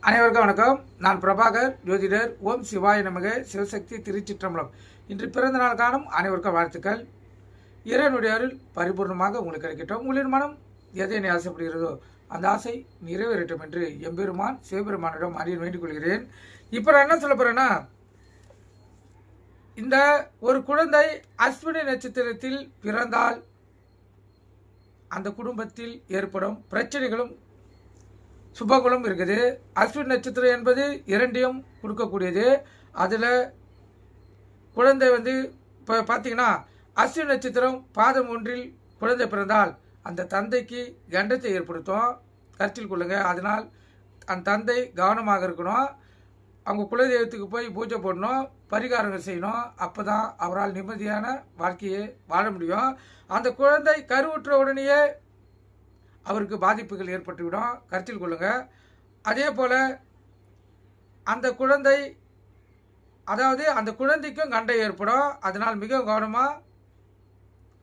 அனைவருக்கும் வணக்கம். நான் பிரபாகர், ஜோதிடர். ஓம் சிவாய நமக. சிவசக்தி திருச்சிற்றம்பலம். இன்று பிறந்த நாள் காணும் அனைவருக்கும் வாழ்த்துக்கள். இறைவனுடைய அருள் பரிபூர்ணமாக உங்களுக்கு கிடைக்கட்டும். உங்களின் மனம் எதை ஆசைப்படுகிறதோ அந்த ஆசை நிறைவேறட்டும் என்று எம்பெருமான் சிவபெருமானிடம் அடியேன் வேண்டிக் கொள்கிறேன். இப்போ நான் என்ன சொல்ல போறேன்னா, இந்த ஒரு குழந்தை அஸ்வினி நட்சத்திரத்தில் பிறந்தால் அந்த குடும்பத்தில் ஏற்படும் பிரச்சனைகளும் சுபகுலம் இருக்குது. அஸ்வின் நட்சத்திரம் என்பது இரண்டையும் கொடுக்கக்கூடியது. அதில் குழந்தை இப்போ பார்த்தீங்கன்னா, அஸ்வின் நட்சத்திரம் பாதம் ஒன்றில் குழந்தை பிறந்தால் அந்த தந்தைக்கு கண்டத்தை ஏற்படுத்தும். கருத்தில் கொள்ளுங்கள். அதனால் அந்த தந்தை கவனமாக இருக்கணும். அவங்க குலதெய்வத்துக்கு போய் பூஜை போடணும், பரிகாரங்கள் செய்யணும். அப்போ தான் அவரால் நிம்மதியான வாழ்க்கையை வாழ முடியும். அந்த குழந்தை கருவுற்ற உடனேயே அவருக்கு பாதிப்புகள் ஏற்பட்டுவிடும். கருத்தில் கொள்ளுங்கள். அதே போல் அந்த குழந்தை அந்த குழந்தைக்கும் கண்டை ஏற்படும். அதனால் மிக கவனமாக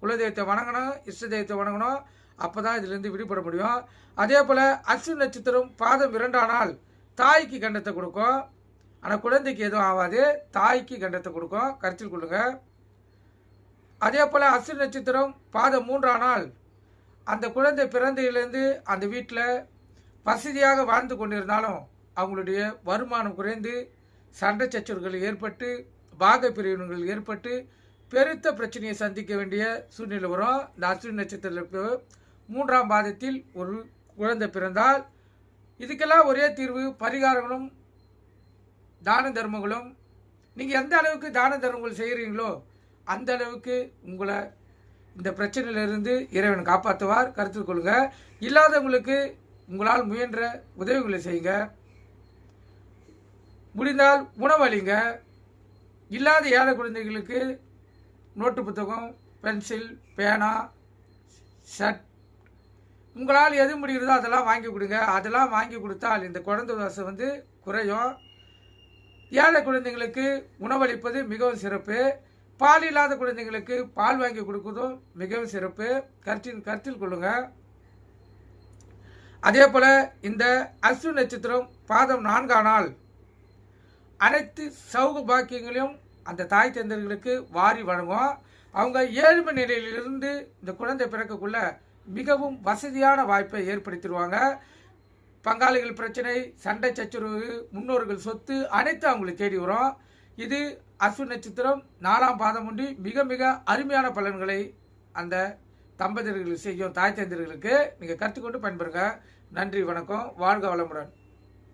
குலதெய்வத்தை வணங்கணும், இஷ்ட தெய்வத்தை வணங்கணும். அப்போ தான் இதிலிருந்து விடுபட முடியும். அதே போல் அஸ்வினி நட்சத்திரம் பாதம் 2 தாய்க்கு கண்டத்தை கொடுக்கும். ஆனால் குழந்தைக்கு எதுவும் ஆகாது, தாய்க்கு கண்டத்தை கொடுக்கும். கருத்தில் கொள்ளுங்கள். அதே போல் அஸ்வினி நட்சத்திரம் பாதம் 3 அந்த குழந்தை பிறந்தையிலேருந்து அந்த வீட்டில் வசதியாக வாழ்ந்து கொண்டிருந்தாலும் அவங்களுடைய வருமானம் குறைந்து சண்டை சச்சரவுகள் ஏற்பட்டு பாக பிரிவினங்கள் ஏற்பட்டு பெருத்த பிரச்சனையை சந்திக்க வேண்டிய சூழ்நிலை வரும். இந்த அஸ்வினி நட்சத்திரத்திற்கு 3ஆம் பாதத்தில் ஒரு குழந்தை பிறந்தால் இதுக்கெல்லாம் ஒரே தீர்வு பரிகாரங்களும் தான தர்மங்களும். நீங்கள் எந்த அளவுக்கு தான தர்மங்கள் செய்கிறீங்களோ அந்த அளவுக்கு உங்களை இந்த பிரச்சனையிலிருந்து இறைவன் காப்பாற்றுவார். கருத்தில் கொள்ளுங்கள். இல்லாதவங்களுக்கு உங்களால் முயன்ற உதவிகளை செய்யுங்க. முடிந்தால் உணவளிங்க. இல்லாத ஏழை குழந்தைகளுக்கு நோட்டு புத்தகம், பென்சில், பேனா, ஷர்ட் உங்களால் எது முடிகிறதோ அதெல்லாம் வாங்கி கொடுங்க. அதெல்லாம் வாங்கி கொடுத்தால் இந்த குழந்தை தோசை குறையும். ஏழை குழந்தைங்களுக்கு உணவளிப்பது மிகவும் சிறப்பு. பால் இல்லாத குழந்தைங்களுக்கு பால் வாங்கி கொடுக்குறதும் மிகவும் சிறப்பு. கருத்தில் கொள்ளுங்க. அதே போல் இந்த அஸ்வினி நட்சத்திரம் பாதம் 4 அனைத்து சௌக பாக்கியங்களையும் அந்த தாய் தந்தையர்களுக்கு வாரி வழங்கும். அவங்க ஏழ்மை நிலையிலிருந்து இந்த குழந்தை பிறக்கக்குள்ள மிகவும் வசதியான வாய்ப்பை ஏற்படுத்திடுவாங்க. பங்காளிகள் பிரச்சனை, சண்டை சச்சரவு, முன்னோர்கள் சொத்து அனைத்து அவங்களுக்கு தேடி வரும். இது அஸ்வினி நட்சத்திரம் 4ஆம் பாதம் ஒன்றி மிக மிக அருமையான பலன்களை அந்த தம்பதியர்கள் செய்யும் தாய் தந்தையர்களுக்கு நீங்கள் கற்றுக்கொண்டு பயன்பெறுங்க. நன்றி, வணக்கம், வாழ்க வளமுடன்.